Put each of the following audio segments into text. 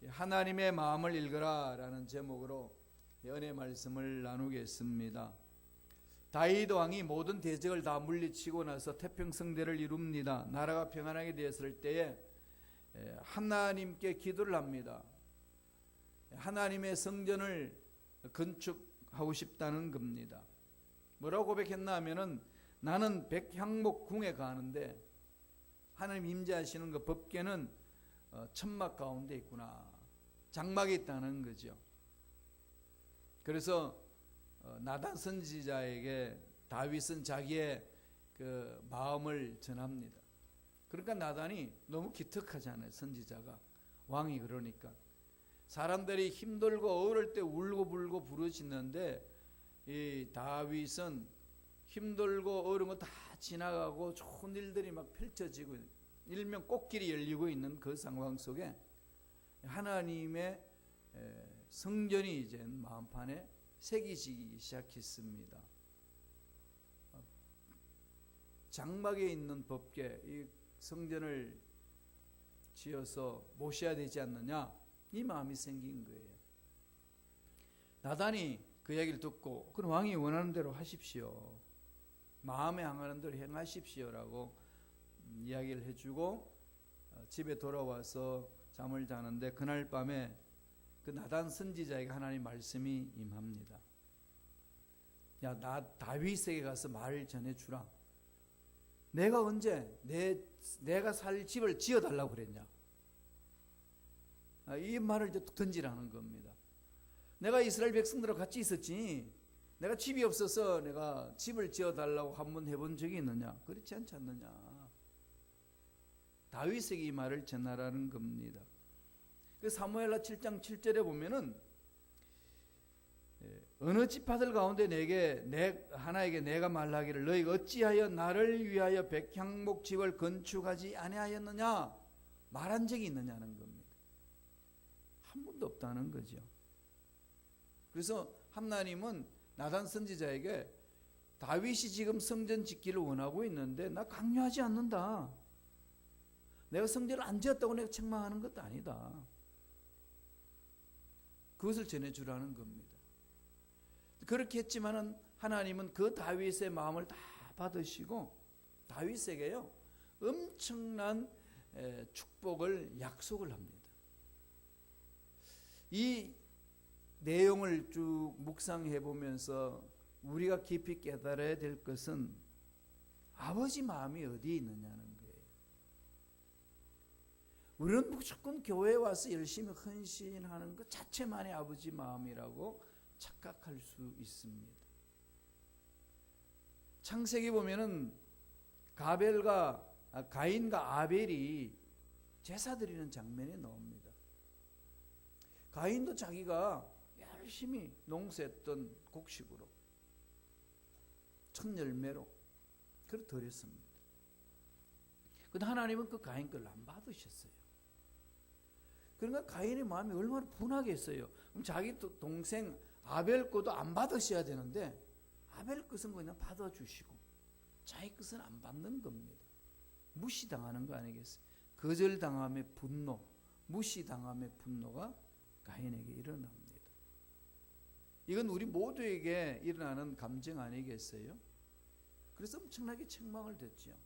하나님의 마음을 읽으라 라는 제목으로 은혜 말씀을 나누겠습니다. 다윗 왕이 모든 대적을 다 물리치고 나서 태평성대를 이룹니다. 나라가 평안하게 되었을 때에 하나님께 기도를 합니다. 하나님의 성전을 건축하고 싶다는 겁니다. 뭐라고 고백했나 하면은 나는 백향목궁에 가는데 하나님 임재하시는 그 법궤는 천막 가운데 있구나. 장막에 있다는 거죠. 그래서 나단 선지자에게 다윗은 자기의 그 마음을 전합니다. 그러니까 나단이 너무 기특하잖아요. 선지자가 왕이 그러니까 사람들이 힘들고 어려울 때 울고불고 부르짖는데 이 다윗은 힘들고 어려운 거 다 지나가고 좋은 일들이 막 펼쳐지고 일명 꽃길이 열리고 있는 그 상황 속에 하나님의 성전이 이제 마음판에 새기지기 시작했습니다. 장막에 있는 법궤, 이 성전을 지어서 모셔야 되지 않느냐, 이 마음이 생긴 거예요. 나단이 그 얘기를 듣고 그럼 왕이 원하는 대로 하십시오, 마음에 향하는 대로 행하십시오라고 이야기를 해주고 집에 돌아와서 잠을 자는데 그날 밤에 그 나단 선지자에게 하나님 말씀이 임합니다. 야, 나 다윗에게 가서 말을 전해주라. 내가 언제 내가 살 집을 지어달라고 그랬냐. 이 말을 이제 던지라는 겁니다. 내가 이스라엘 백성들하고 같이 있었지, 내가 집이 없어서 내가 집을 지어달라고 한번 해본 적이 있느냐? 그렇지 않지 않느냐. 다윗에게 이 말을 전하라는 겁니다. 그 사무엘하 7장 7절에 보면은 어느 지파들 가운데 하나에게 내가 말하기를 너희가 어찌하여 나를 위하여 백향목 집을 건축하지 아니하였느냐 말한 적이 있느냐는 겁니다. 한 번도 없다는 거죠. 그래서 하나님은 나단 선지자에게 다윗이 지금 성전 짓기를 원하고 있는데 나 강요하지 않는다. 내가 성전을 안 지었다고 내가 책망하는 것도 아니다. 그것을 전해주라는 겁니다. 그렇게 했지만은 하나님은 그 다윗의 마음을 다 받으시고 다윗에게요 엄청난 축복을 약속을 합니다. 이 내용을 쭉 묵상해 보면서 우리가 깊이 깨달아야 될 것은 아버지 마음이 어디에 있느냐는 거예요. 우리는 무조건 교회에 와서 열심히 헌신하는 것 자체만이 아버지 마음이라고 착각할 수 있습니다. 창세기 보면은 가인과 아벨이 제사 드리는 장면이 나옵니다. 가인도 자기가 열심히 농사했던 곡식으로 첫 열매로 그걸 드렸습니다. 그런데 하나님은 그 가인 걸 안 받으셨어요. 그러니까 가인의 마음이 얼마나 분하겠어요. 그럼 자기 동생 아벨 것도 안 받으셔야 되는데 아벨 것은 그냥 받아주시고 자기 것은 안 받는 겁니다. 무시당하는 거 아니겠어요? 거절당함의 분노, 무시당함의 분노가 가인에게 일어납니다. 이건 우리 모두에게 일어나는 감정 아니겠어요? 그래서 엄청나게 책망을 듣죠.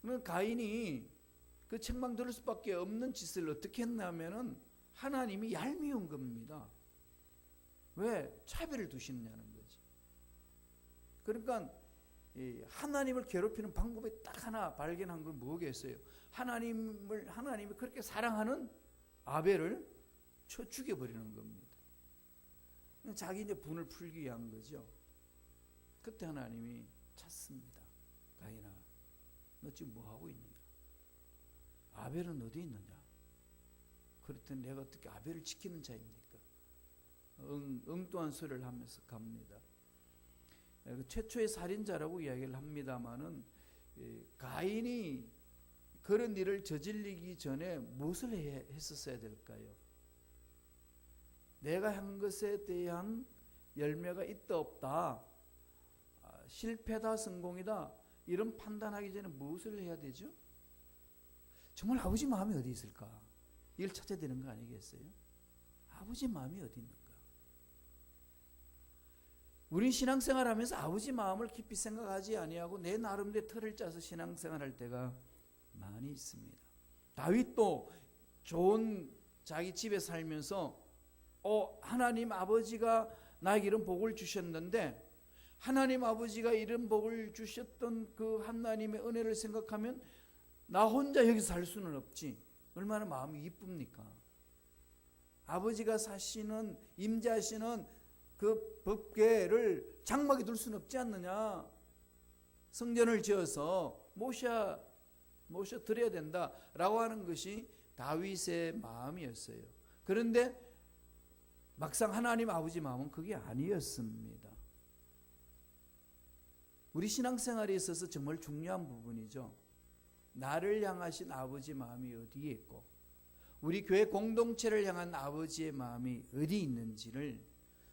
그러면 가인이 그 책망 들을 수밖에 없는 짓을 어떻게 했냐면은 하나님이 얄미운 겁니다. 왜? 차별을 두시느냐는 거지. 그러니까 하나님을 괴롭히는 방법이 딱 하나 발견한 건 뭐겠어요? 하나님이 그렇게 사랑하는 아벨을 쳐 죽여버리는 겁니다. 자기 이제 분을 풀기 위한 거죠. 그때 하나님이 찾습니다. 가인아, 너 지금 뭐 하고 있느냐? 아벨은 어디 있느냐? 그랬더니 내가 어떻게 아벨을 지키는 자입니까? 엉뚱한 소리를 하면서 갑니다. 최초의 살인자라고 이야기를 합니다마는 가인이 그런 일을 저질리기 전에 무엇을 했었어야 될까요? 내가 한 것에 대한 열매가 있다 없다, 실패다 성공이다, 이런 판단하기 전에 무엇을 해야 되죠? 정말 아버지 마음이 어디 있을까? 이걸 찾아야 되는 거 아니겠어요? 아버지 마음이 어디 있는가? 우린 신앙생활하면서 아버지 마음을 깊이 생각하지 아니하고 내 나름대로 틀을 짜서 신앙생활할 때가 많이 있습니다. 다윗도 좋은 자기 집에 살면서 하나님 아버지가 나에게 이런 복을 주셨는데 하나님 아버지가 이런 복을 주셨던 그 하나님의 은혜를 생각하면 나 혼자 여기서 살 수는 없지. 얼마나 마음이 이쁩니까? 아버지가 사시는 임재하시는 그 법궤를 장막에 둘 수는 없지 않느냐. 성전을 지어서 모셔 드려야 된다라고 하는 것이 다윗의 마음이었어요. 그런데 막상 하나님 아버지 마음은 그게 아니었습니다. 우리 신앙생활에 있어서 정말 중요한 부분이죠. 나를 향하신 아버지 마음이 어디에 있고 우리 교회 공동체를 향한 아버지의 마음이 어디 있는지를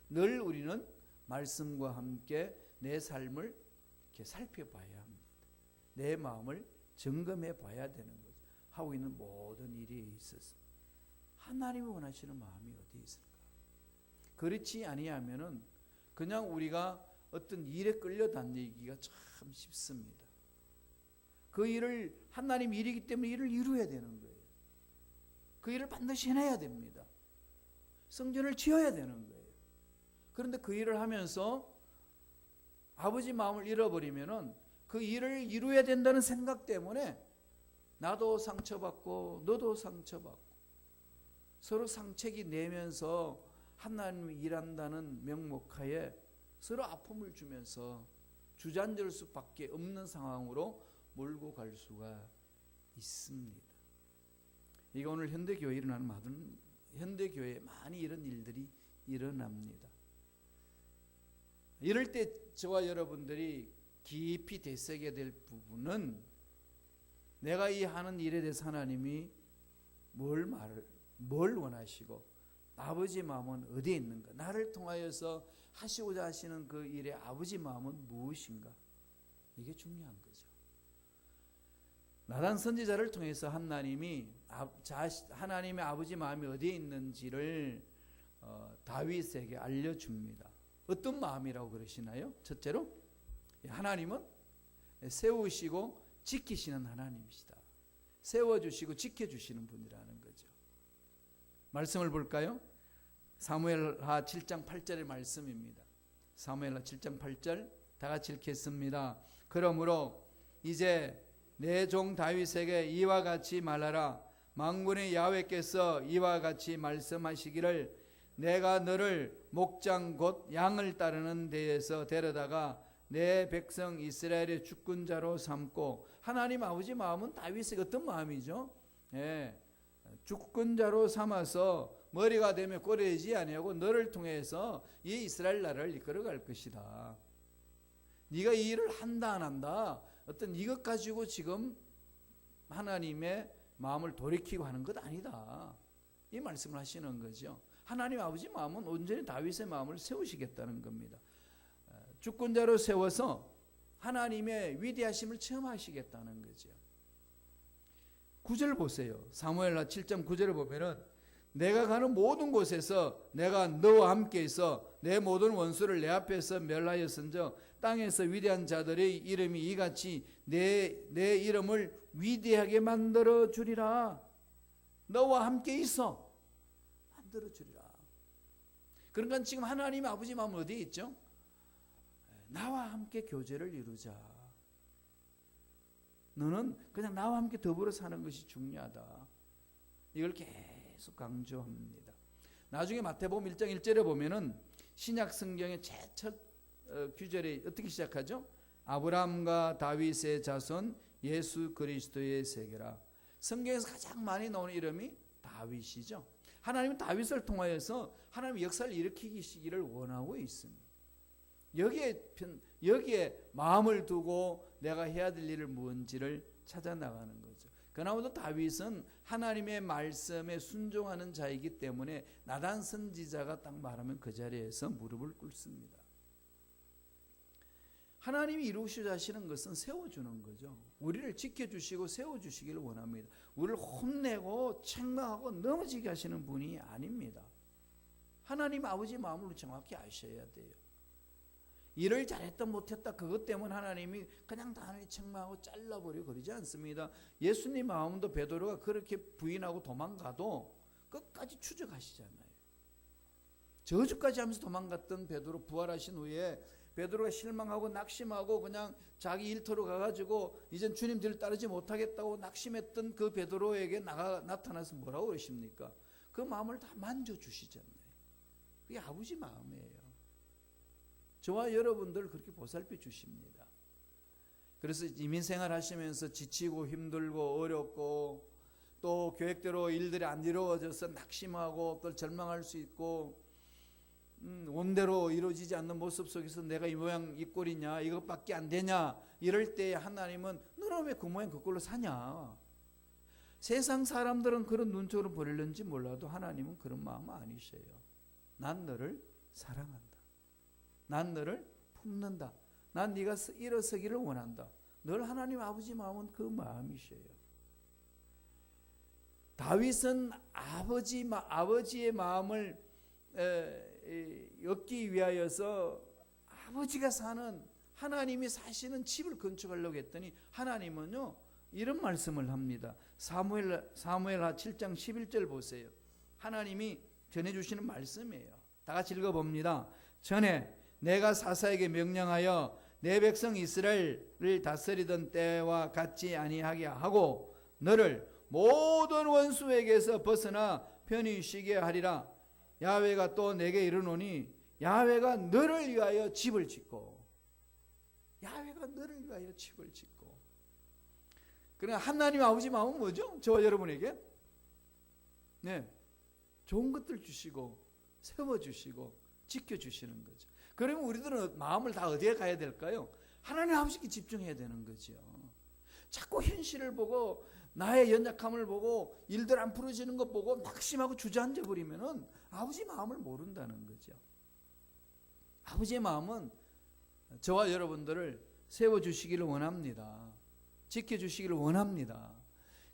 늘 우리는 말씀과 함께 내 삶을 이렇게 살펴봐야 합니다. 내 마음을 점검해 봐야 되는 거죠. 하고 있는 모든 일에 있어서 하나님이 원하시는 마음이 어디 있을까? 그렇지 아니하면은 그냥 우리가 어떤 일에 끌려다니기가 참 쉽습니다. 그 일을 하나님 일이기 때문에 일을 이루어야 되는 거예요. 그 일을 반드시 해내야 됩니다. 성전을 지어야 되는 거예요. 그런데 그 일을 하면서 아버지 마음을 잃어버리면은 그 일을 이루어야 된다는 생각 때문에 나도 상처받고 너도 상처받고 서로 상책이 내면서 하나님이 일한다는 명목하에 서로 아픔을 주면서 주저앉을 수밖에 없는 상황으로 몰고 갈 수가 있습니다. 이게 오늘 현대교회에 일어나는 많은 현대교회에 많이 이런 일들이 일어납니다. 이럴 때 저와 여러분들이 깊이 되새겨야 될 부분은 내가 이 하는 일에 대해서 하나님이 뭘 원하시고 아버지 마음은 어디에 있는가? 나를 통하여서 하시고자 하시는 그 일의 아버지 마음은 무엇인가? 이게 중요한 거죠. 나단 선지자를 통해서 하나님이 하나님의 아버지 마음이 어디에 있는지를 다윗에게 알려줍니다. 어떤 마음이라고 그러시나요? 첫째로 하나님은 세우시고 지키시는 하나님이시다. 세워주시고 지켜주시는 분이라는 거죠. 말씀을 볼까요? 사무엘하 7장 8절의 말씀입니다. 사무엘하 7장 8절 다 같이 읽겠습니다. 그러므로 이제 내 종 다윗에게 이와 같이 말하라. 만군의 야훼께서 이와 같이 말씀하시기를 내가 너를 목장 곧 양을 따르는 데에서 데려다가 내 백성 이스라엘의 주권자로 삼고 하나님 아버지 마음은 다윗의 어떤 마음이죠? 주권자로 삼아서 머리가 되면 꼬리지 아니하고 너를 통해서 이 이스라엘 나라를 이끌어갈 것이다. 네가 이 일을 한다 안 한다 어떤 이것 가지고 지금 하나님의 마음을 돌이키고 하는 것 아니다. 이 말씀을 하시는 거죠. 하나님 아버지 마음은 온전히 다윗의 마음을 세우시겠다는 겁니다. 주권자로 세워서 하나님의 위대하심을 체험하시겠다는 거죠. 9절 보세요. 사무엘하 7장 9절을 보면은 내가 가는 모든 곳에서 내가 너와 함께 있어 내 모든 원수를 내 앞에서 멸하였은즉 땅에서 위대한 자들의 이름이 이같이 내 이름을 위대하게 만들어 주리라. 너와 함께 있어 만들어 주리라. 그러니까 지금 하나님 아버지 마음은 어디에 있죠? 나와 함께 교제를 이루자. 너는 그냥 나와 함께 더불어 사는 것이 중요하다. 이걸 계속 강조합니다. 나중에 마태복음 1장 1절에 보면은 신약 성경의 제첫 규절이 어떻게 시작하죠? 아브라함과 다윗의 자손 예수 그리스도의 세계라. 성경에서 가장 많이 나오는 이름이 다윗이죠. 하나님은 다윗을 통하여서 하나님의 역사를 일으키시기를 원하고 있습니다. 여기에 마음을 두고 내가 해야 될 일을 뭔지를 찾아 나가는 거죠. 그나마도 다윗은 하나님의 말씀에 순종하는 자이기 때문에 나단 선지자가 딱 말하면 그 자리에서 무릎을 꿇습니다. 하나님이 이루시자 하시는 것은 세워주는 거죠. 우리를 지켜주시고 세워주시기를 원합니다. 우리를 혼내고 책망하고 넘어지게 하시는 분이 아닙니다. 하나님 아버지 마음을 정확히 아셔야 돼요. 일을 잘했다 못했다 그것 때문에 하나님이 그냥 단순히 책망하고 잘라버리고 그러지 않습니다. 예수님 마음도 베드로가 그렇게 부인하고 도망가도 끝까지 추적하시잖아요. 저주까지 하면서 도망갔던 베드로 부활하신 후에 베드로가 실망하고 낙심하고 그냥 자기 일터로 가가지고 이젠 주님 뒤를 따르지 못하겠다고 낙심했던 그 베드로에게 나타나서 뭐라고 그러십니까? 그 마음을 다 만져주시잖아요. 그게 아버지 마음이에요. 저와 여러분들 그렇게 보살펴 주십니다. 그래서 이민생활 하시면서 지치고 힘들고 어렵고 또 계획대로 일들이 안 이루어져서 낙심하고 또 절망할 수 있고 원대로 이루어지지 않는 모습 속에서 내가 이 모양 이 꼴이냐 이것밖에 안 되냐 이럴 때 하나님은 너는 왜 그 모양 그 꼴로 사냐. 세상 사람들은 그런 눈초로 보려는지 몰라도 하나님은 그런 마음 아니셔요. 난 너를 사랑한다. 난 너를 품는다. 난 네가 일어서기를 원한다. 늘 하나님 아버지 마음은 그 마음이셔요. 다윗은 아버지의 마음을 얻기 위하여서 아버지가 사는 하나님이 사시는 집을 건축하려고 했더니 하나님은요 이런 말씀을 합니다. 사무엘하 7장 11절 보세요. 하나님이 전해주시는 말씀이에요. 다 같이 읽어봅니다. 전에 내가 사사에게 명령하여 내 백성 이스라엘을 다스리던 때와 같지 아니하게 하고 너를 모든 원수에게서 벗어나 편히 쉬게 하리라. 야훼가 또 내게 이르노니 야훼가 너를 위하여 집을 짓고 야훼가 너를 위하여 집을 짓고. 그러나 하나님 아버지 마음은 뭐죠? 저와 여러분에게 좋은 것들 주시고 세워주시고 지켜주시는 거죠. 그러면 우리들은 마음을 다 어디에 가야 될까요? 하나님 아버지께 집중해야 되는 거죠. 자꾸 현실을 보고 나의 연약함을 보고 일들 안 풀어지는 것 보고 낙심하고 주저앉아 버리면은 아버지 마음을 모른다는 거죠. 아버지의 마음은 저와 여러분들을 세워주시기를 원합니다. 지켜주시기를 원합니다.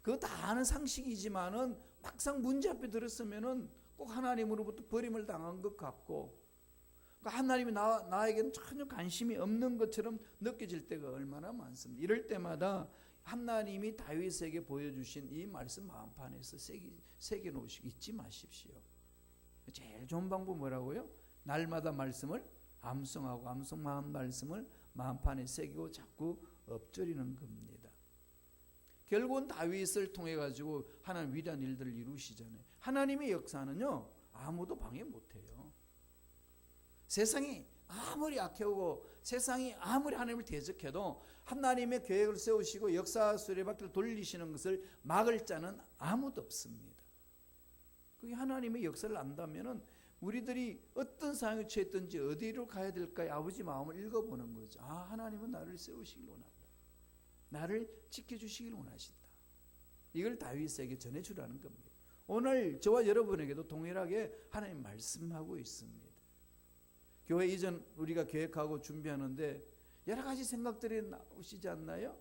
그거 다 아는 상식이지만은 막상 문제 앞에 들었으면은 꼭 하나님으로부터 버림을 당한 것 같고 하나님이 나에게는 전혀 관심이 없는 것처럼 느껴질 때가 얼마나 많습니다. 이럴 때마다 하나님이 다윗에게 보여주신 이 말씀 마음판에서 새겨놓으시고 잊지 마십시오. 제일 좋은 방법 뭐라고요? 날마다 말씀을 암송하고 암송한 말씀을 마음판에 새기고 자꾸 엎드리는 겁니다. 결국은 다윗을 통해 가지고 하나님 위대한 일들을 이루시잖아요. 하나님의 역사는요 아무도 방해 못해요. 세상이 아무리 악해오고 세상이 아무리 하나님을 대적해도 하나님의 계획을 세우시고 역사 수레바퀴를 돌리시는 것을 막을 자는 아무도 없습니다. 그게 하나님의 역사를 안다면은 우리들이 어떤 상황에 처했든지 어디로 가야 될까요? 아버지 마음을 읽어보는 거죠. 아, 하나님은 나를 세우시길 원한다. 나를 지켜주시길 원하신다. 이걸 다윗에게 전해주라는 겁니다. 오늘 저와 여러분에게도 동일하게 하나님 말씀하고 있습니다. 교회 이전 우리가 계획하고 준비하는데 여러 가지 생각들이 나오시지 않나요?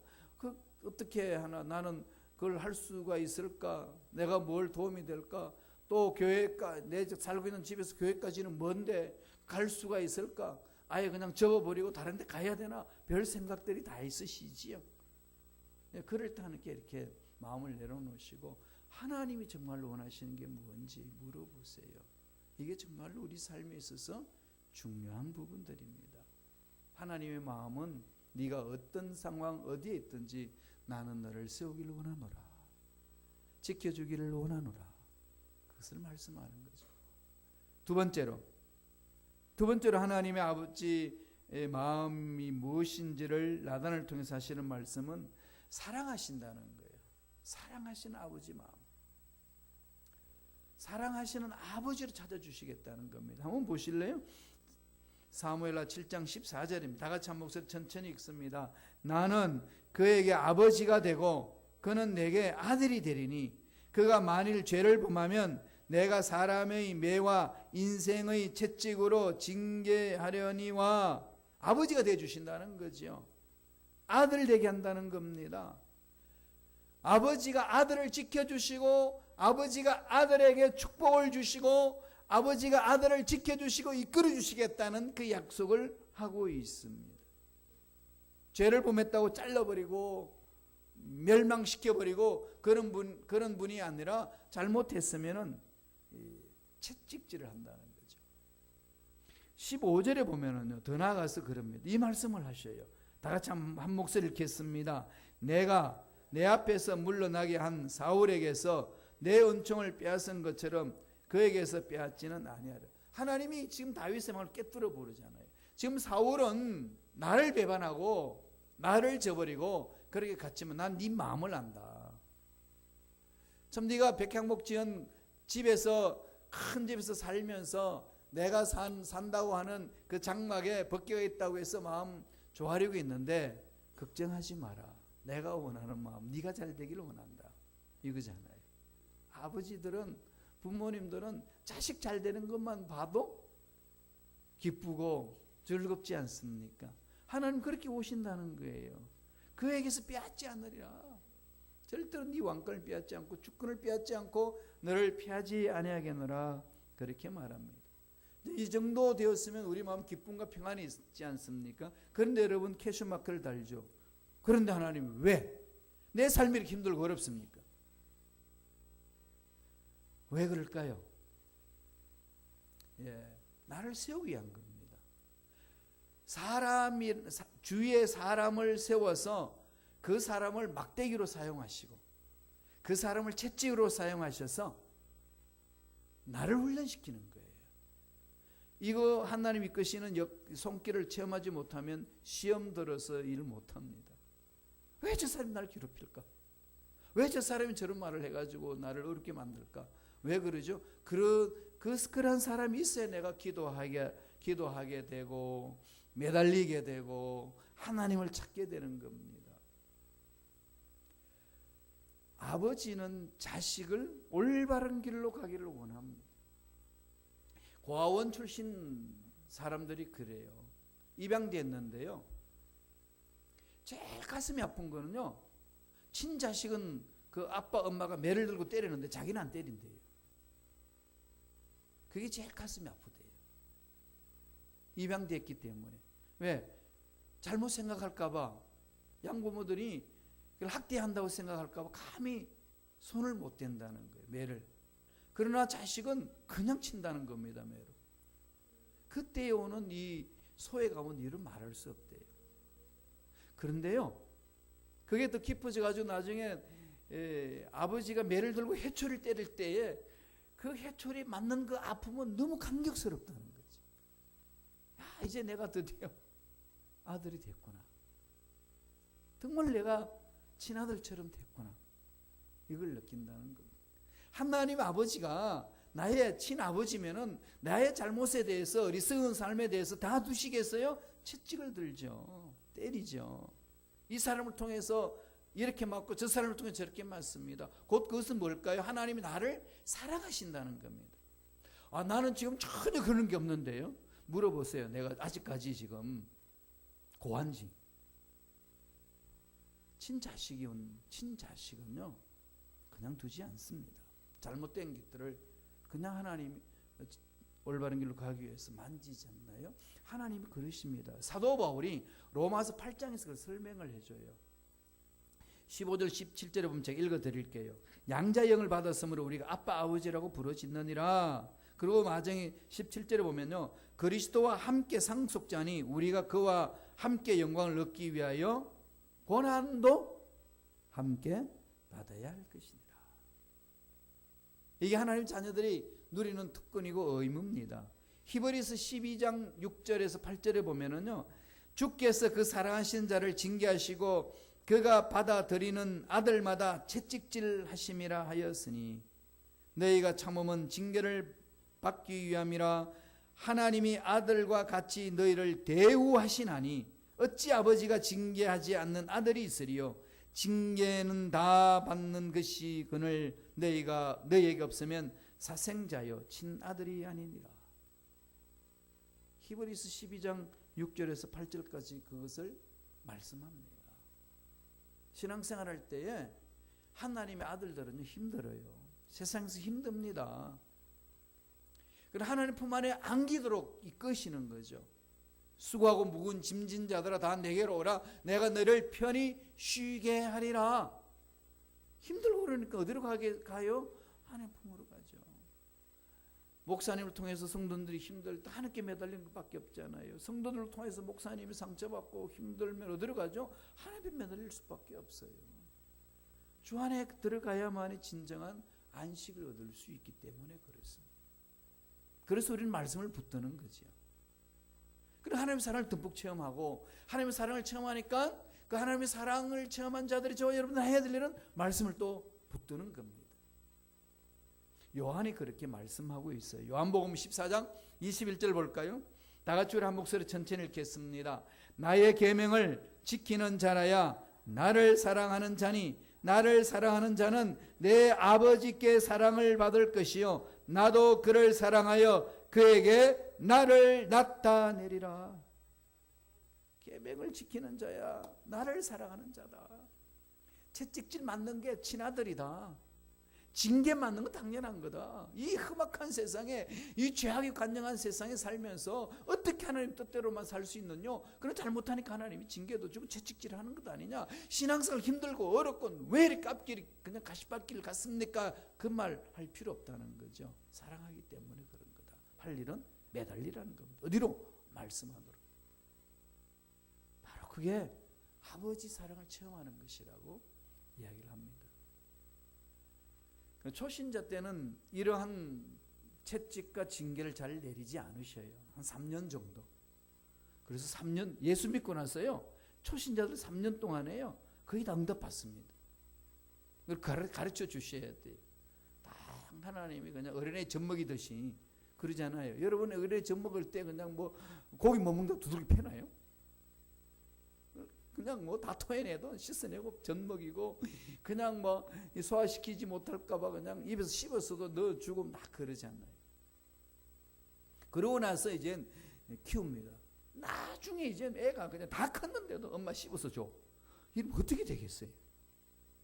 어떻게 하나 나는 그걸 할 수가 있을까? 내가 뭘 도움이 될까? 또 내 살고 있는 집에서 교회까지는 먼데 갈 수가 있을까? 아예 그냥 접어버리고 다른 데 가야 되나? 별 생각들이 다 있으시지요. 그럴 때 하나님께 이렇게 마음을 내려놓으시고 하나님이 정말로 원하시는 게 뭔지 물어보세요. 이게 정말로 우리 삶에 있어서 중요한 부분들입니다. 하나님의 마음은 네가 어떤 상황 어디에 있든지 나는 너를 세우기를 원하노라. 지켜주기를 원하노라. 그것을 말씀하는 거죠. 두 번째로 하나님의 아버지의 마음이 무엇인지를 나단을 통해서 하시는 말씀은 사랑하신다는 거예요. 사랑하시는 아버지 마음. 사랑하시는 아버지로 찾아주시겠다는 겁니다. 한번 보실래요? 사무엘하 7장 14절입니다. 다 같이 한 목소리 천천히 읽습니다. 나는 그에게 아버지가 되고 그는 내게 아들이 되리니 그가 만일 죄를 범하면 내가 사람의 매와 인생의 채찍으로 징계하려니와 아버지가 되어 주신다는 거죠. 아들 되게 한다는 겁니다. 아버지가 아들을 지켜주시고 아버지가 아들에게 축복을 주시고 아버지가 아들을 지켜주시고 이끌어 주시겠다는 그 약속을 하고 있습니다. 죄를 범했다고 잘라버리고 멸망시켜버리고 그런 분이 아니라 잘못했으면은 채찍질을 한다는 거죠. 15절에 보면은요, 더 나아가서 그럽니다. 이 말씀을 하셔요. 다 같이 한 목소리 읽겠습니다. 내가 내 앞에서 물러나게 한 사울에게서 내 은총을 빼앗은 것처럼 그에게서 빼앗지는 아니하라. 하나님이 지금 다윗의 마음을 꿰뚫어 보르잖아요. 지금 사울은 나를 배반하고 나를 저버리고 그렇게 갔지만 난 네 마음을 안다. 참 네가 백향목 지은 집에서 큰 집에서 살면서 내가 산다고 하는 그 장막에 벗겨가 있다고 해서 마음 좋아하려고 있는데 걱정하지 마라. 내가 원하는 마음 네가 잘 되기를 원한다. 이거잖아요. 아버지들은 부모님들은 자식 잘 되는 것만 봐도 기쁘고 즐겁지 않습니까? 하나님 그렇게 오신다는 거예요. 그에게서 빼앗지 않으리라. 절대로 네 왕권을 빼앗지 않고 주권을 빼앗지 않고 너를 피하지 아니하겠노라. 그렇게 말합니다. 이 정도 되었으면 우리 마음 기쁨과 평안이 있지 않습니까? 그런데 여러분 캐슈마크를 달죠. 그런데 하나님 왜? 내 삶이 이렇게 힘들고 어렵습니까? 왜 그럴까요? 나를 세우기 위한 겁니다. 주위에 사람을 세워서 그 사람을 막대기로 사용하시고 그 사람을 채찍으로 사용하셔서 나를 훈련시키는 거예요. 이거 하나님 이끄시는 손길을 체험하지 못하면 시험 들어서 일을 못합니다. 왜 저 사람이 나를 괴롭힐까? 왜 저 사람이 저런 말을 해가지고 나를 어렵게 만들까? 왜 그러죠? 그런 사람이 있어야 내가 기도하게 되고 매달리게 되고 하나님을 찾게 되는 겁니다. 아버지는 자식을 올바른 길로 가기를 원합니다. 고아원 출신 사람들이 그래요. 입양됐는데요. 제일 가슴이 아픈 거는요. 친자식은 그 아빠 엄마가 매를 들고 때리는데 자기는 안 때린대요. 그게 제일 가슴이 아프대요. 입양됐기 때문에. 왜? 잘못 생각할까 봐 양부모들이 그걸 학대한다고 생각할까 봐 감히 손을 못 댄다는 거예요. 매를. 그러나 자식은 그냥 친다는 겁니다. 매로. 그때에 오는 이 소외감은 이루 말할 수 없대요. 그런데요. 그게 더 깊어져 가지고 나중에 아버지가 매를 들고 해초를 때릴 때에 그 해초리 맞는 그 아픔은 너무 감격스럽다는 거죠. 야, 이제 내가 드디어 아들이 됐구나. 정말 내가 친아들처럼 됐구나. 이걸 느낀다는 겁니다. 하나님 아버지가 나의 친아버지면은 나의 잘못에 대해서 어리석은 삶에 대해서 다 두시겠어요? 채찍을 들죠. 때리죠. 이 사람을 통해서 이렇게 맞고 저 사람을 통해 저렇게 맞습니다. 곧 그것은 뭘까요? 하나님이 나를 사랑하신다는 겁니다. 나는 지금 전혀 그런 게 없는데요. 물어보세요. 내가 아직까지 지금 고한지. 친자식은요 그냥 두지 않습니다. 잘못된 것들을 그냥 하나님이 올바른 길로 가기 위해서 만지지 않나요? 하나님이 그러십니다. 사도 바울이 로마서 8장에서 그걸 설명을 해줘요. 15절 17절에 보면 제가 읽어드릴게요. 양자의 영을 받았으므로 우리가 아빠 아버지라고 부르짖느니라. 그리고 마정이 17절에 보면요. 그리스도와 함께 상속자니 우리가 그와 함께 영광을 얻기 위하여 고난도 함께 받아야 할 것이니라. 이게 하나님 자녀들이 누리는 특권이고 의무입니다. 히브리서 12장 6절에서 8절에 보면은요. 주께서 그 사랑하신 자를 징계하시고 그가 받아들이는 아들마다 채찍질 하심이라 하였으니 너희가 참음은 징계를 받기 위함이라. 하나님이 아들과 같이 너희를 대우하시나니 어찌 아버지가 징계하지 않는 아들이 있으리요. 징계는 다 받는 것이 그늘 너희에게 없으면 사생자여 친아들이 아니니라. 히브리서 12장 6절에서 8절까지 그것을 말씀합니다. 신앙생활할 때에 하나님의 아들들은 힘들어요. 세상에서 힘듭니다. 그러나 하나님 품 안에 안기도록 이끄시는 거죠. 수고하고 무거운 짐진 자들아 다 내게로 오라. 내가 너를 편히 쉬게 하리라. 힘들고 그러니까 어디로 가요? 하나님 품으로 가죠. 목사님을 통해서 성도들이 힘들 때 하나님께 매달리는 것밖에 없잖아요. 성도들을 통해서 목사님이 상처받고 힘들면 어디로 가죠? 하나님께 매달릴 수밖에 없어요. 주 안에 들어가야만이 진정한 안식을 얻을 수 있기 때문에 그렇습니다. 그래서 우리는 말씀을 붙드는 거죠. 그리고 하나님의 사랑을 듬뿍 체험하고 하나님의 사랑을 체험하니까 그 하나님의 사랑을 체험한 자들이 저와 여러분들 해야 될 일은 말씀을 또 붙드는 겁니다. 요한이 그렇게 말씀하고 있어요. 요한복음 14장 21절 볼까요? 다 같이 우리 한 목소리 천천히 읽겠습니다. 나의 계명을 지키는 자라야 나를 사랑하는 자니 나를 사랑하는 자는 내 아버지께 사랑을 받을 것이요 나도 그를 사랑하여 그에게 나를 나타내리라. 계명을 지키는 자야 나를 사랑하는 자다. 채찍질 맞는 게 친아들이다. 징계 맞는 건 당연한 거다. 이 험악한 세상에 이 죄악이 관영한 세상에 살면서 어떻게 하나님 뜻대로만 살 수 있느냐. 그런 잘못하니까 하나님이 징계도 주고 채찍질하는 것 아니냐. 신앙생활 힘들고 어렵고 왜 이렇게 앞길이 그냥 가시밭길 갔습니까? 그 말 할 필요 없다는 거죠. 사랑하기 때문에 그런 거다. 할 일은 매달리라는 겁니다. 어디로? 말씀 안으로. 바로 그게 아버지 사랑을 체험하는 것이라고 이야기를 합니다. 초신자 때는 이러한 채찍과 징계를 잘 내리지 않으셔요. 한 3년 정도. 그래서 3년 예수 믿고 나서요. 초신자들 3년 동안에요. 거의 다 응답받습니다. 그걸 가르쳐 주셔야 돼요. 다 하나님이 그냥 어린애 젖먹이듯이 그러잖아요. 여러분 어린애 젖먹을 때 그냥 뭐 고기 못 먹는다고 두들겨 패나요? 그냥 뭐 다 토해내도 씻어내고 젖먹이고 그냥 뭐 소화시키지 못할까봐 그냥 입에서 씹어서도 넣어주고 막 그러잖아요. 그러고 나서 이제 키웁니다. 나중에 이제 애가 그냥 다 컸는데도 엄마 씹어서 줘. 이러면 어떻게 되겠어요?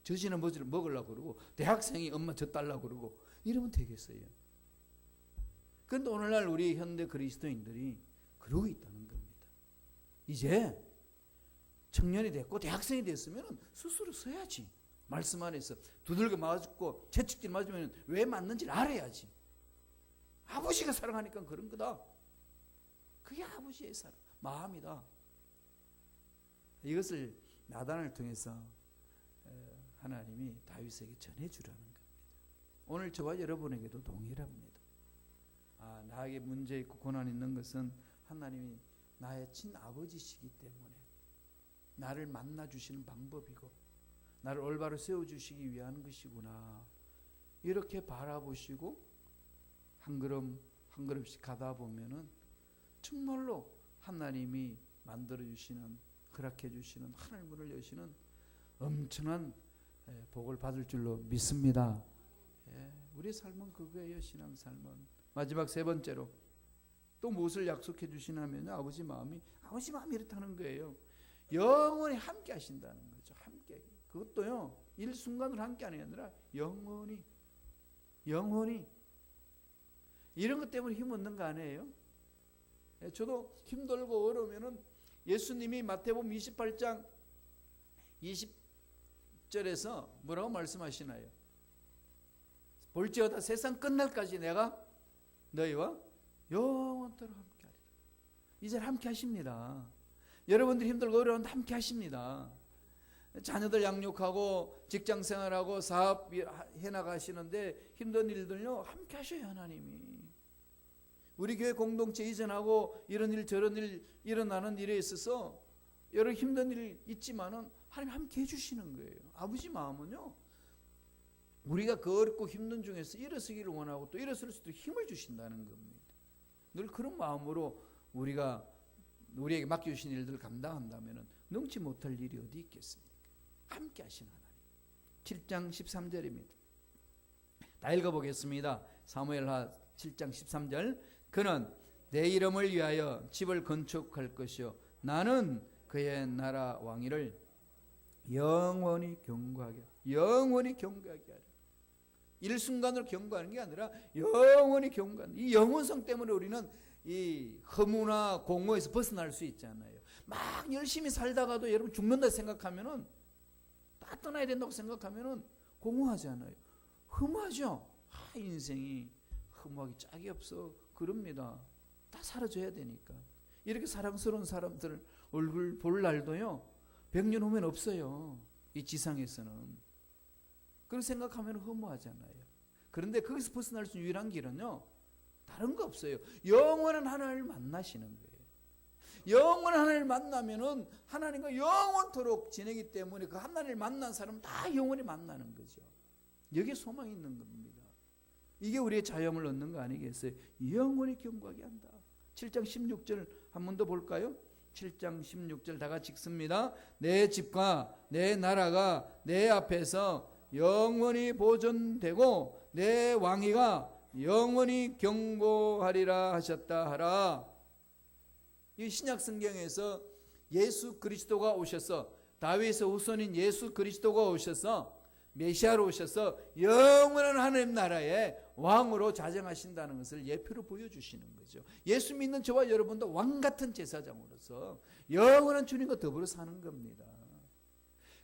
젖이나 뭐지를 먹으려고 그러고 대학생이 엄마 젖 달라고 그러고 이러면 되겠어요? 그런데 오늘날 우리 현대 그리스도인들이 그러고 있다는 겁니다. 이제 청년이 됐고 대학생이 됐으면 스스로 서야지. 말씀 안에서 두들겨 맞고 채찍질 맞으면 왜 맞는지를 알아야지. 아버지가 사랑하니까 그런 거다. 그게 아버지의 사랑, 마음이다. 이것을 나단을 통해서 하나님이 다윗에게 전해주라는 겁니다. 오늘 저와 여러분에게도 동일합니다. 나에게 문제 있고 고난 있는 것은 하나님이 나의 친아버지시기 때문에 나를 만나주시는 방법이고 나를 올바로 세워주시기 위한 것이구나. 이렇게 바라보시고 한 걸음 한 걸음씩 가다 보면은 정말로 하나님이 만들어주시는 허락해주시는 하늘 문을 여시는 엄청난 복을 받을 줄로 믿습니다. 우리의 삶은 그거예요. 신앙삶은. 마지막 세 번째로 또 무엇을 약속해 주시냐면 아버지 마음이 이렇다는 거예요. 영원히 함께 하신다는 거죠. 함께. 그것도요. 일순간으로 함께 하는 게 아니라 영원히. 이런 것 때문에 힘 얻는 거 아니에요? 저도 힘들고 어려우면은 예수님이 마태복음 28장 20절에서 뭐라고 말씀하시나요? 볼지어다 세상 끝날까지 내가 너희와 영원토록 함께하리라. 이제 함께 하십니다. 여러분들이 힘들고 어려운데 함께 하십니다. 자녀들 양육하고 직장생활하고 사업 해나가시는데 힘든 일들요 함께 하셔요. 하나님이. 우리 교회 공동체 이전하고 이런 일 저런 일 일어나는 일에 있어서 여러 힘든 일 있지만은 하나님 함께 해주시는 거예요. 아버지 마음은요 우리가 그 어렵고 힘든 중에서 일어서기를 원하고 또 일어설 수도 힘을 주신다는 겁니다. 늘 그런 마음으로 우리에게 맡겨주신 일들을 감당한다면 능치 못할 일이 어디 있겠습니까? 함께 하신 하나님. 7장 13절입니다. 다 읽어보겠습니다. 사무엘하 7장 13절. 그는 내 이름을 위하여 집을 건축할 것이요 나는 그의 나라 왕위를 영원히 경고하게 하리라. 일순간으로 경고하는 게 아니라 영원히 경고하는, 이 영원성 때문에 우리는 이 허무나 공허에서 벗어날 수 있잖아요. 막 열심히 살다가도 여러분 죽는다 생각하면은, 다 떠나야 된다고 생각하면은 공허하잖아요. 허무하죠. 인생이 허무하기 짝이 없어. 그럽니다. 다 사라져야 되니까. 이렇게 사랑스러운 사람들 얼굴 볼 날도요 100년 후면 없어요. 이 지상에서는. 그렇게 생각하면 허무하잖아요. 그런데 거기서 벗어날 수 있는 유일한 길은요 다른 거 없어요. 영원한 하나님을 만나시는 거예요. 영원한 하나님을 만나면은 하나님과 영원토록 지내기 때문에 그 하나님을 만난 사람은 다 영원히 만나는 거죠. 여기에 소망이 있는 겁니다. 이게 우리의 자유함을 얻는 거 아니겠어요? 영원히 경고하게 한다. 7장 16절 한 번 더 볼까요? 7장 16절 다 같이 읽습니다. 내 집과 내 나라가 내 앞에서 영원히 보존되고 내 왕위가 영원히 경고하리라 하셨다 하라. 이 신약 성경에서 예수 그리스도가 오셔서, 다윗의 후손인 예수 그리스도가 오셔서, 메시아로 오셔서 영원한 하나님 나라의 왕으로 자정하신다는 것을 예표로 보여주시는 거죠. 예수 믿는 저와 여러분도 왕같은 제사장으로서 영원한 주님과 더불어 사는 겁니다.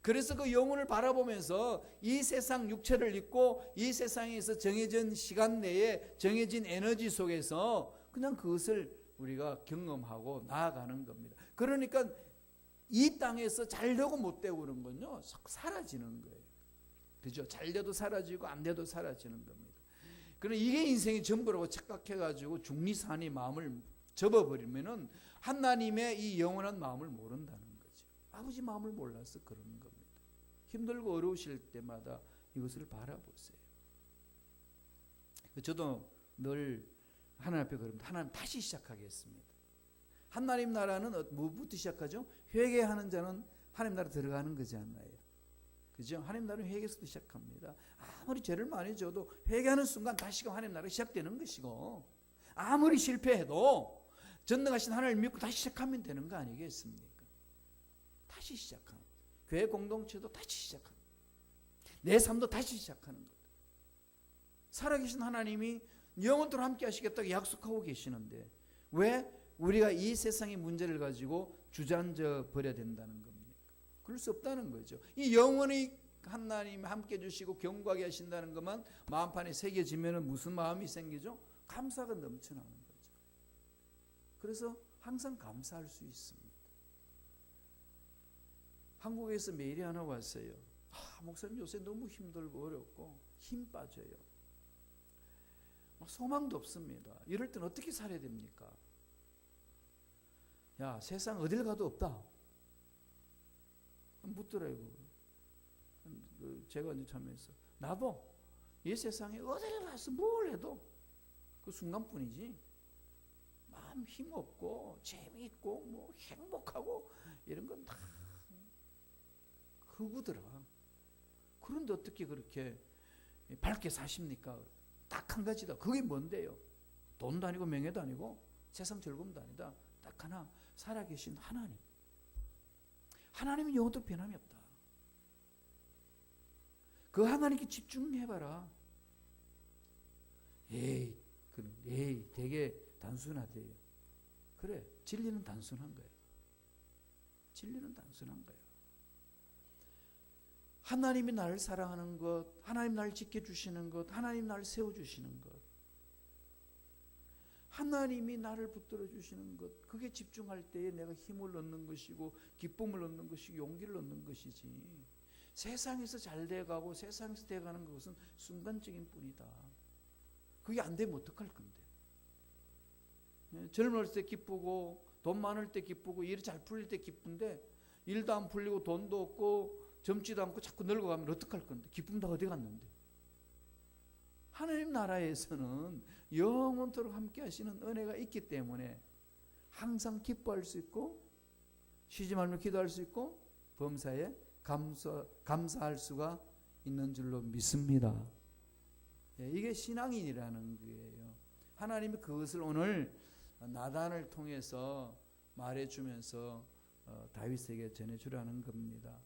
그래서 그 영혼을 바라보면서 이 세상 육체를 입고 이 세상에서 정해진 시간 내에 정해진 에너지 속에서 그냥 그것을 우리가 경험하고 나아가는 겁니다. 그러니까 이 땅에서 잘 되고 못 되고 그런 건요 사라지는 거예요. 그죠? 잘 돼도 사라지고 안 돼도 사라지는 겁니다. 그럼 이게 인생이 전부라고 착각해가지고 중리산이 마음을 접어버리면은 하나님의 이 영원한 마음을 모른다는 거죠. 아버지 마음을 몰라서 그런 겁니다. 힘들고 어려우실 때마다 이것을 바라보세요. 저도 늘 하나님 앞에 그럽니다. 하나님 다시 시작하겠습니다. 하나님 나라는 뭐부터 시작하죠? 회개하는 자는 하나님 나라 들어가는 거잖아요. 그죠? 하나님 나라는 회개에서도 시작합니다. 아무리 죄를 많이 져도 회개하는 순간 다시금 하나님 나라가 시작되는 것이고, 아무리 실패해도 전능하신 하나님을 믿고 다시 시작하면 되는 거 아니겠습니까? 다시 시작하는, 교회 공동체도 다시 시작하는, 내 삶도 다시 시작하는 것. 살아계신 하나님이 영원토록 함께 하시겠다고 약속하고 계시는데 왜 우리가 이 세상의 문제를 가지고 주저앉아 버려야 된다는 겁니까? 그럴 수 없다는 거죠. 이 영원히 하나님 함께 해주시고 경고하게 하신다는 것만 마음판에 새겨지면 무슨 마음이 생기죠? 감사가 넘쳐나는 거죠. 그래서 항상 감사할 수 있습니다. 한국에서 메일이 하나 왔어요. 목사님 요새 너무 힘들고 어렵고 힘 빠져요. 소망도 없습니다. 이럴 땐 어떻게 살아야 됩니까? 야, 세상 어딜 가도 없다. 묻더라고요. 제가 이제 참여해서 나도 이 세상에 어딜 가서 뭘 해도 그 순간뿐이지 마음 힘없고 재미있고 뭐 행복하고 이런 건 다 흑우더라. 그런데 어떻게 그렇게 밝게 사십니까? 딱 한 가지다. 그게 뭔데요? 돈도 아니고 명예도 아니고 세상 즐거움도 아니다. 딱 하나, 살아계신 하나님. 하나님은 영원토록 변함이 없다. 그 하나님께 집중해봐라. 에이, 되게 단순하대요. 그래, 진리는 단순한 거예요. 진리는 단순한 거예요. 하나님이 나를 사랑하는 것, 하나님 나를 지켜주시는 것, 하나님 나를 세워주시는 것, 하나님이 나를 붙들어 주시는 것, 그게 집중할 때에 내가 힘을 얻는 것이고 기쁨을 얻는 것이고 용기를 얻는 것이지, 세상에서 잘 돼가고 세상에서 돼가는 것은 순간적인 뿐이다. 그게 안 되면 어떡할 건데. 젊을 때 기쁘고 돈 많을 때 기쁘고 일이 잘 풀릴 때 기쁜데 일도 안 풀리고 돈도 없고 젊지도 않고 자꾸 늙어가면 어떡할 건데. 기쁨 다 어디 갔는데. 하나님 나라에서는 영원토록 함께 하시는 은혜가 있기 때문에 항상 기뻐할 수 있고 쉬지 말며 기도할 수 있고 범사에 감사할 수가 있는 줄로 믿습니다. 이게 신앙인이라는 거예요. 하나님이 그것을 오늘 나단을 통해서 말해주면서 다윗에게 전해주라는 겁니다.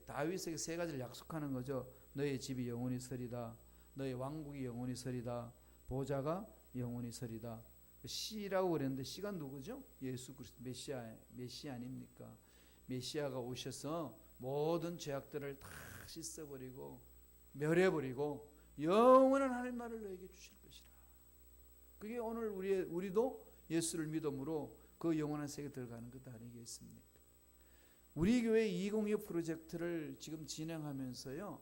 다윗에게 세 가지를 약속하는 거죠. 너의 집이 영원히 서리다. 너의 왕국이 영원히 서리다. 보좌가 영원히 서리다. 씨라고 그랬는데 씨가 누구죠? 예수 그리스도 메시아 아닙니까? 메시아가 오셔서 모든 죄악들을 다 씻어버리고 멸해버리고 영원한 하나님 나라를 너에게 주실 것이라. 그게 오늘 우리도 예수를 믿음으로 그 영원한 세계에 들어가는 것 아니겠습니까? 우리 교회 2025 프로젝트를 지금 진행하면서요,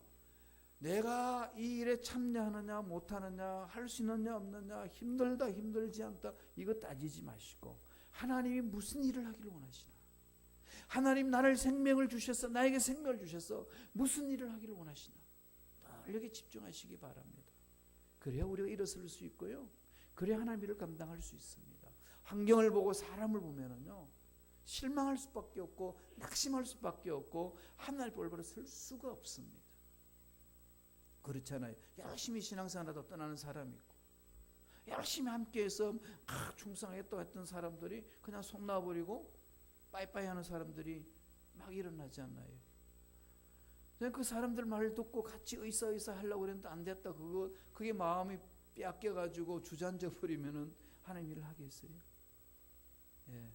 내가 이 일에 참여하느냐 못하느냐, 할 수 있느냐 없느냐, 힘들다 힘들지 않다, 이거 따지지 마시고 하나님이 무슨 일을 하기를 원하시나, 하나님 나를 생명을 주셔서, 나에게 생명을 주셔서 무슨 일을 하기를 원하시나, 여기 집중하시기 바랍니다. 그래야 우리가 일어설 수 있고요, 그래야 하나님 일을 감당할 수 있습니다. 환경을 보고 사람을 보면은요, 실망할 수밖에 없고 낙심할 수밖에 없고 하나님 볼바로 설 수가 없습니다. 그렇잖아요. 열심히 신앙생활하다 떠나는 사람이 있고, 열심히 함께해서 충성했다 했던 사람들이 그냥 속 놔버리고 빠이빠이 하는 사람들이 막 일어나지 않나요? 그 사람들 말 듣고 같이 의사 하려고 그랬는데 안 됐다, 그게 마음이 뺏겨가지고 주저앉아 버리면은 하나님 일을 하겠어요? 예.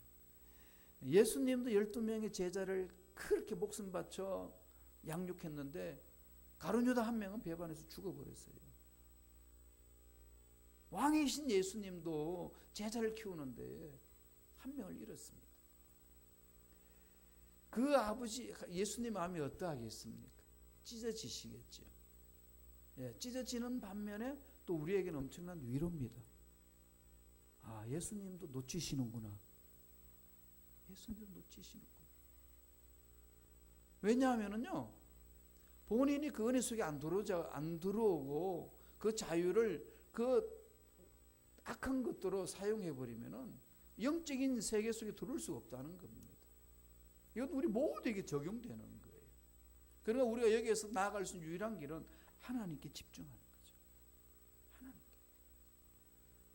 예수님도 12명의 제자를 그렇게 목숨 바쳐 양육했는데 가룟유다 한 명은 배반해서 죽어버렸어요. 왕이신 예수님도 제자를 키우는데 한 명을 잃었습니다. 그 아버지 예수님 마음이 어떠하겠습니까? 찢어지시겠죠. 예, 찢어지는 반면에 또 우리에게는 엄청난 위로입니다. 아, 예수님도 놓치시는구나. 예수님도 놓치시는구나. 왜냐하면은요, 본인이 그 은혜 속에 안 들어오고 그 자유를 그 악한 것들로 사용해 버리면은 영적인 세계 속에 들어올 수가 없다는 겁니다. 이건 우리 모두에게 적용되는 거예요. 그러니까 우리가 여기에서 나아갈 수 있는 유일한 길은 하나님께 집중하는 거죠. 하나님께.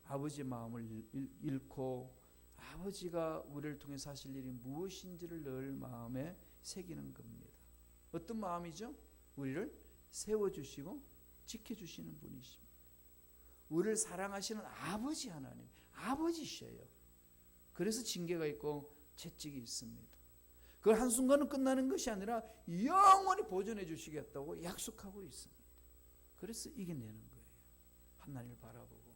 아버지 마음을 잃고 아버지가 우리를 통해서 하실 일이 무엇인지를 늘 마음에 새기는 겁니다. 어떤 마음이죠? 우리를 세워주시고 지켜주시는 분이십니다. 우리를 사랑하시는 아버지 하나님, 아버지셔요. 그래서 징계가 있고 채찍이 있습니다. 그 한순간은 끝나는 것이 아니라 영원히 보존해 주시겠다고 약속하고 있습니다. 그래서 이겨내는 거예요. 하나님을 바라보고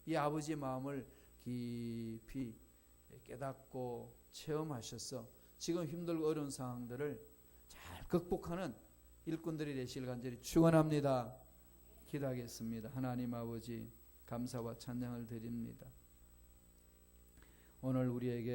이 아버지의 마음을 깊이 깨닫고 체험하셔서 지금 힘들고 어려운 상황들을 잘 극복하는 일꾼들이 되시길 간절히 축원합니다. 기도하겠습니다. 하나님 아버지, 감사와 찬양을 드립니다. 오늘 우리에게